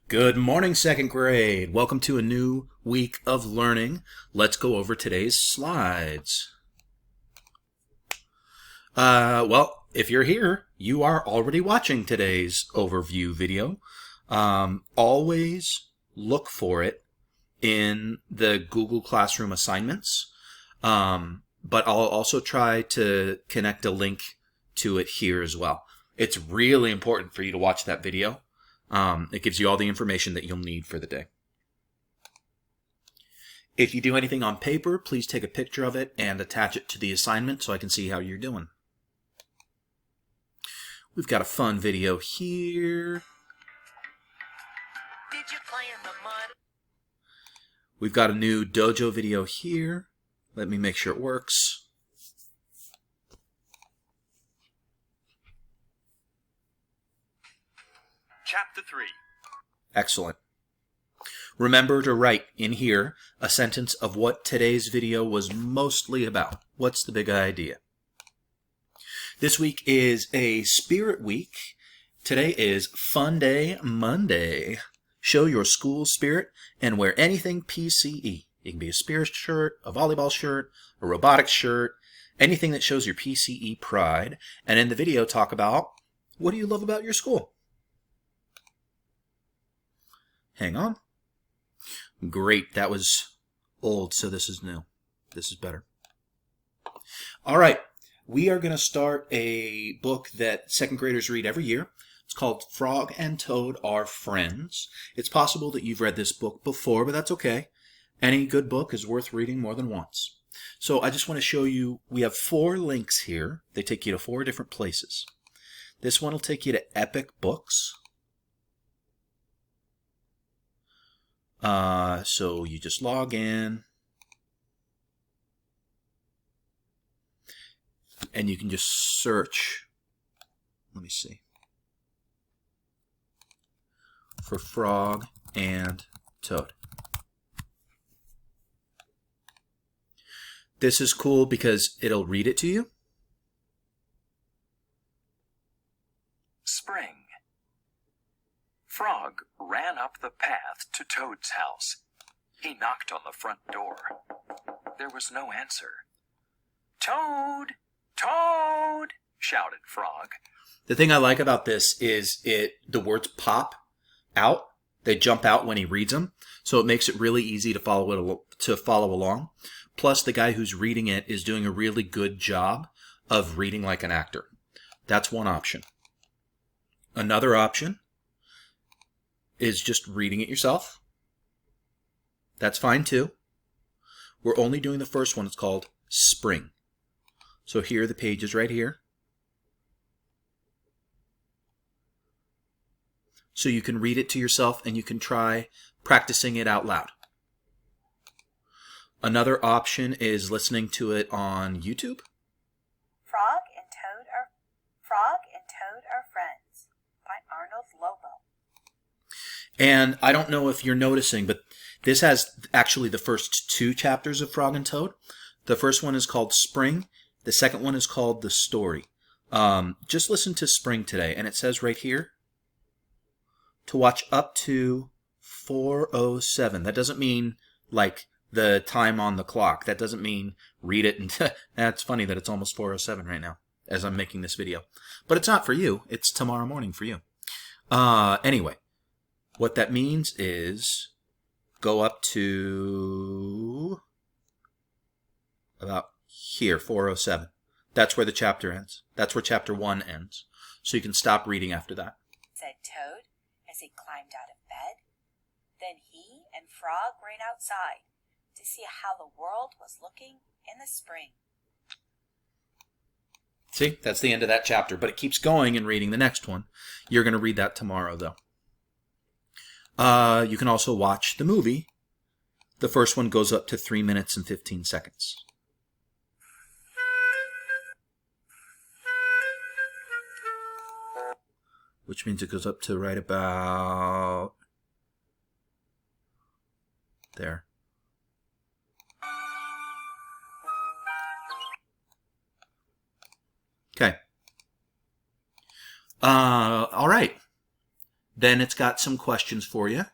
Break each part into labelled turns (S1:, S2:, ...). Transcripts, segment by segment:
S1: Good morning, second grade. Welcome to a new week of learning. Let's go over today's slides. If you're here, you are already watching today's overview video. Always look for it in the Google Classroom assignments, but I'll also try to connect a link to it here as well. It's really important for you to watch that video. It gives you all the information that you'll need for the day. If you do anything on paper, please take a picture of it and attach it to the assignment so I can see how you're doing. We've got a fun video here.
S2: Did you play in the mud?
S1: We've got a new dojo video here. Let me make sure it works.
S2: Chapter 3.
S1: Excellent. Remember to write in here a sentence of what today's video was mostly about. What's the big idea? This week is a spirit week. Today is Fun Day Monday. Show your school spirit and wear anything PCE. It can be a spirit shirt, a volleyball shirt, a robotics shirt, anything that shows your PCE pride. And in the video, talk about what do you love about your school? Hang on. Great, that was old, so this is new. This is better. All right, we are going to start a book that second graders read every year. It's called Frog and Toad Are Friends. It's possible that you've read this book before, but that's okay. Any good book is worth reading more than once. So I just want to show you, we have 4 links here. They take you to 4 different places. This one will take you to Epic Books. So you just log in and you can just search, let me see, for Frog and Toad. This is cool because it'll read it to you.
S3: Spring. Frog ran up the path to Toad's house. He knocked on the front door. There was no answer. "Toad! Toad!" shouted Frog.
S1: The thing I like about this is the words pop out. They jump out when he reads them, so it makes it really easy to follow along. Plus, the guy who's reading it is doing a really good job of reading like an actor. That's one option. Another option is just reading it yourself. That's fine too. We're only doing the first one. It's called Spring. So here are the pages right here. So you can read it to yourself and you can try practicing it out loud. Another option is listening to it on YouTube.
S4: Frog and Toad are friends by Arnold Lobo.
S1: And I don't know if you're noticing, but this has actually the first 2 chapters of Frog and Toad. The first one is called Spring. The second one is called The Story. Just listen to Spring today, and it says right here to watch up to 4:07. That doesn't mean like the time on the clock. That doesn't mean read it. And that's funny that it's almost 4:07 right now as I'm making this video. But it's not for you. It's tomorrow morning for you. Anyway. What that means is go up to about here, 4:07. That's where the chapter ends. That's where chapter 1 ends. So you can stop reading after that.
S4: Said Toad as he climbed out of bed. Then he and Frog ran outside to see how the world was looking in the spring.
S1: See, that's the end of that chapter, but it keeps going and reading the next one. You're going to read that tomorrow, though. You can also watch the movie. The first one goes up to 3 minutes and 15 seconds. Which means it goes up to right about there. Okay. All right. Then it's got some questions for you.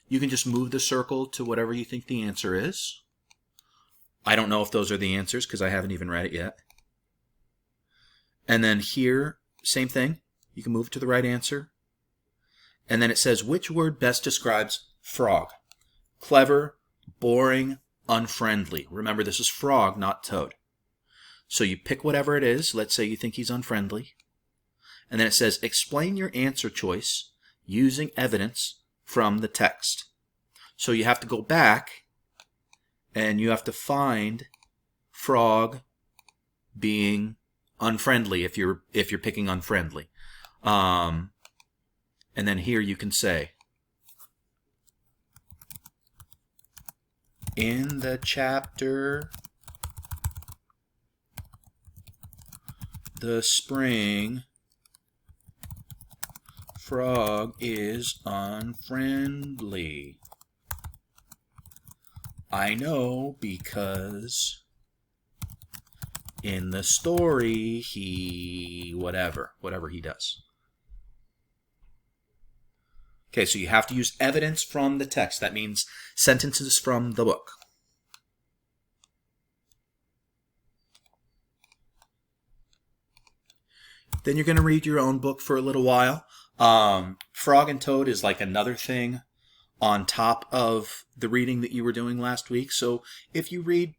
S1: You can just move the circle to whatever you think the answer is. I don't know if those are the answers because I haven't even read it yet. And then here, same thing. You can move to the right answer. And then it says, which word best describes frog? Clever, boring, unfriendly. Remember, this is frog, not toad. So you pick whatever it is. Let's say you think he's unfriendly. And then it says, explain your answer choice using evidence from the text. So you have to go back and you have to find frog being unfriendly if you're picking unfriendly. And then here you can say, in the chapter The Spring, frog is unfriendly. I know because in the story he whatever he does. Okay, so you have to use evidence from the text. That means sentences from the book. Then you're going to read your own book for a little while. Frog and Toad is like another thing on top of the reading that you were doing last week. So if you read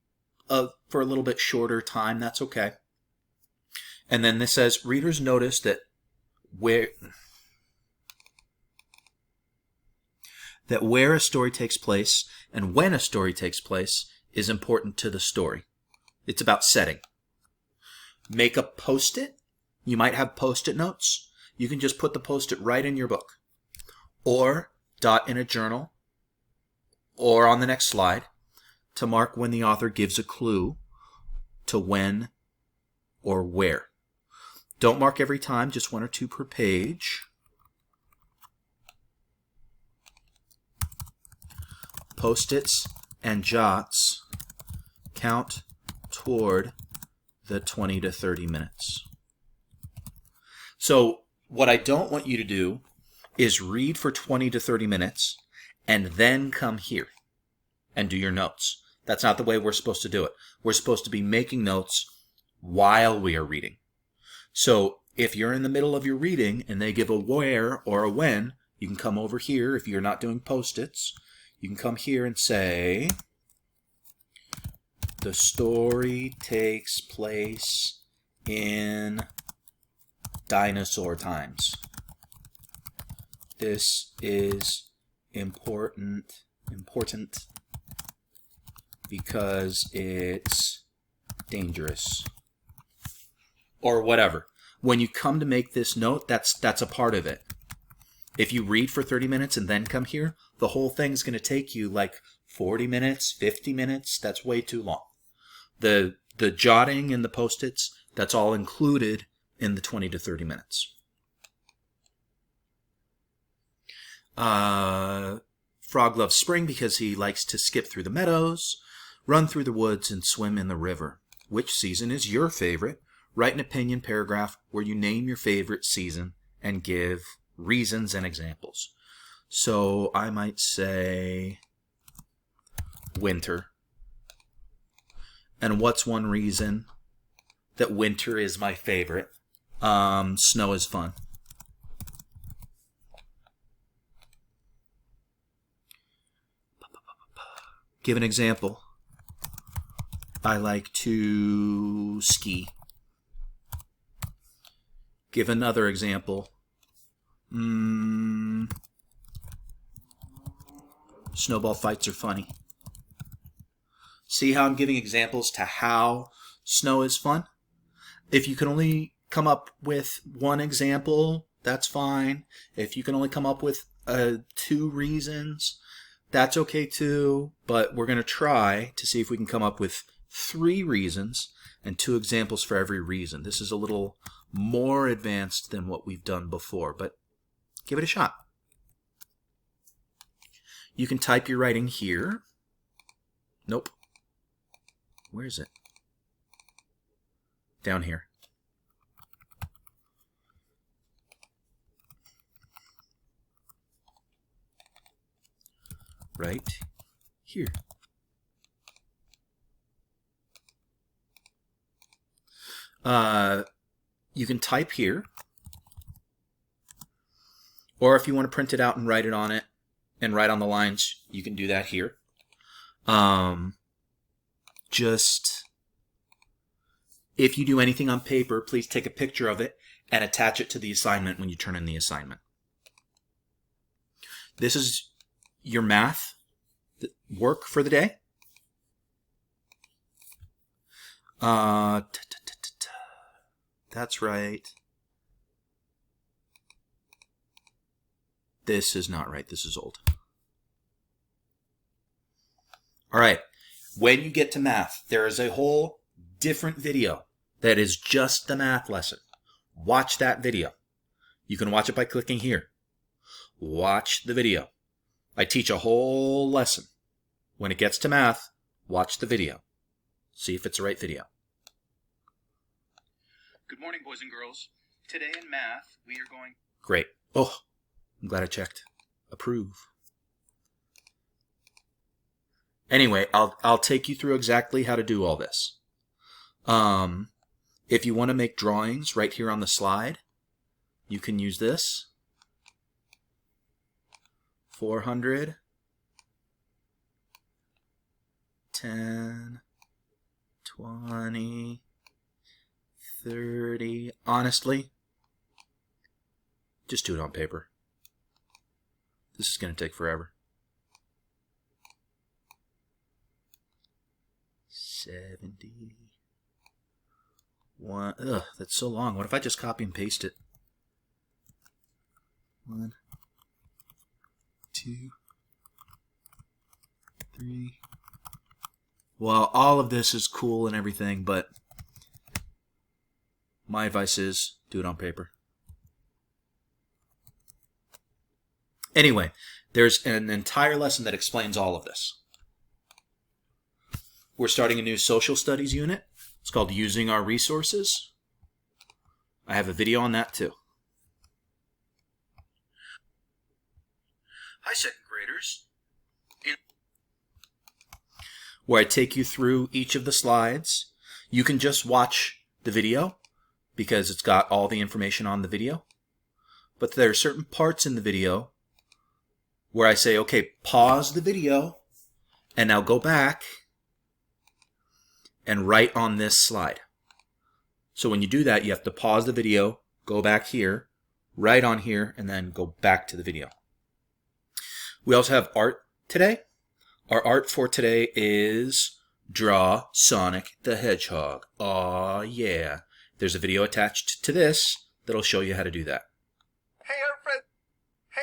S1: for a little bit shorter time, that's okay. And then this says, readers notice that where a story takes place and when a story takes place is important to the story. It's about setting. Make a post-it. You might have post-it notes. You can just put the post-it right in your book. Or dot in a journal or on the next slide to mark when the author gives a clue to when or where. Don't mark every time, just 1 or 2 per page. Post-its and jots count toward the 20 to 30 minutes. So what I don't want you to do is read for 20 to 30 minutes and then come here and do your notes. That's not the way we're supposed to do it. We're supposed to be making notes while we are reading. So if you're in the middle of your reading and they give a where or a when, you can come over here. If you're not doing post-its, you can come here and say, the story takes place in dinosaur times. This is important because it's dangerous. Or whatever. When you come to make this note, that's a part of it. If you read for 30 minutes and then come here, the whole thing's going to take you like 40 minutes, 50 minutes. That's way too long. The jotting and the post-its, that's all included in the 20 to 30 minutes. Frog loves spring because he likes to skip through the meadows, run through the woods, and swim in the river. Which season is your favorite? Write an opinion paragraph where you name your favorite season and give reasons and examples. So I might say winter. And what's one reason that winter is my favorite? Snow is fun. Give an example. I like to ski. Give another example. Snowball fights are funny. See how I'm giving examples to how snow is fun? If you can only come up with one example, that's fine. If you can only come up with 2 reasons, that's okay too. But we're going to try to see if we can come up with 3 reasons and 2 examples for every reason. This is a little more advanced than what we've done before, but give it a shot. You can type your writing here. Nope. Where is it? Down here. right here. You can type here, or if you want to print it out and write it on it and write on the lines, you can do that here. Just, if you do anything on paper, please take a picture of it and attach it to the assignment when you turn in the assignment. This is your math work for the day. That's right. This is not right. This is old. All right. When you get to math, there is a whole different video that is just the math lesson. Watch that video. You can watch it by clicking here. Watch the video. I teach a whole lesson. When it gets to math, watch the video. See if it's the right video.
S5: Good morning, boys and girls. Today in math, we are going...
S1: Great. Oh, I'm glad I checked. Approve. Anyway, I'll take you through exactly how to do all this. If you want to make drawings right here on the slide, you can use this. 400, 10, 20, 30. Honestly, just do it on paper. This is going to take forever. 70. One. Ugh, that's so long. What if I just copy and paste it? 1, 2, 3. Well, all of this is cool and everything, but my advice is do it on paper. Anyway, there's an entire lesson that explains all of this. We're starting a new social studies unit. It's called Using Our Resources. I have a video on that too.
S5: Hi, second graders.
S1: Where I take you through each of the slides. You can just watch the video because it's got all the information on the video. But there are certain parts in the video where I say, okay, pause the video and now go back and write on this slide. So when you do that, you have to pause the video, go back here, write on here, and then go back to the video. We also have art today. Our art for today is Draw Sonic the Hedgehog. Aw, yeah. There's a video attached to this that'll show you how to do that.
S6: Hey,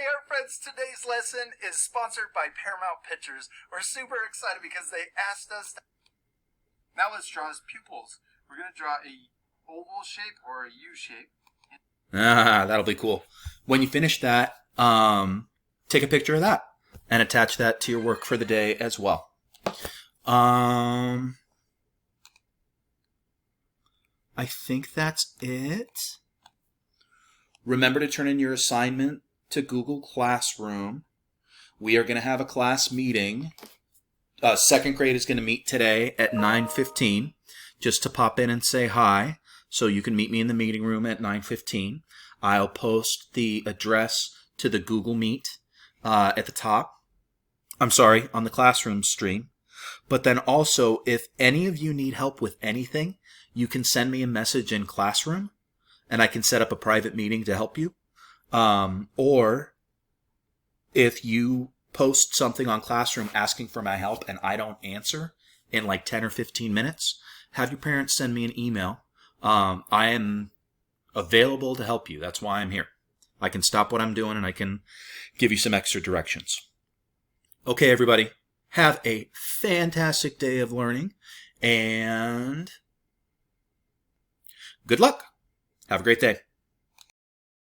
S6: our friends, today's lesson is sponsored by Paramount Pictures. We're super excited because they asked us to... Now let's draw his pupils. We're going to draw a oval shape or a U shape.
S1: Ah, that'll be cool. When you finish that, take a picture of that and attach that to your work for the day as well. I think that's it. Remember to turn in your assignment to Google Classroom. We are going to have a class meeting. Second grade is going to meet today at 9:15 just to pop in and say hi. So you can meet me in the meeting room at 9:15. I'll post the address to the Google Meet at the top. I'm sorry, on the classroom stream. But then also, if any of you need help with anything, you can send me a message in Classroom, and I can set up a private meeting to help you. Or if you post something on Classroom asking for my help and I don't answer in like 10 or 15 minutes, have your parents send me an email. I am available to help you. That's why I'm here. I can stop what I'm doing and I can give you some extra directions. Okay, everybody. Have a fantastic day of learning and good luck. Have a great day.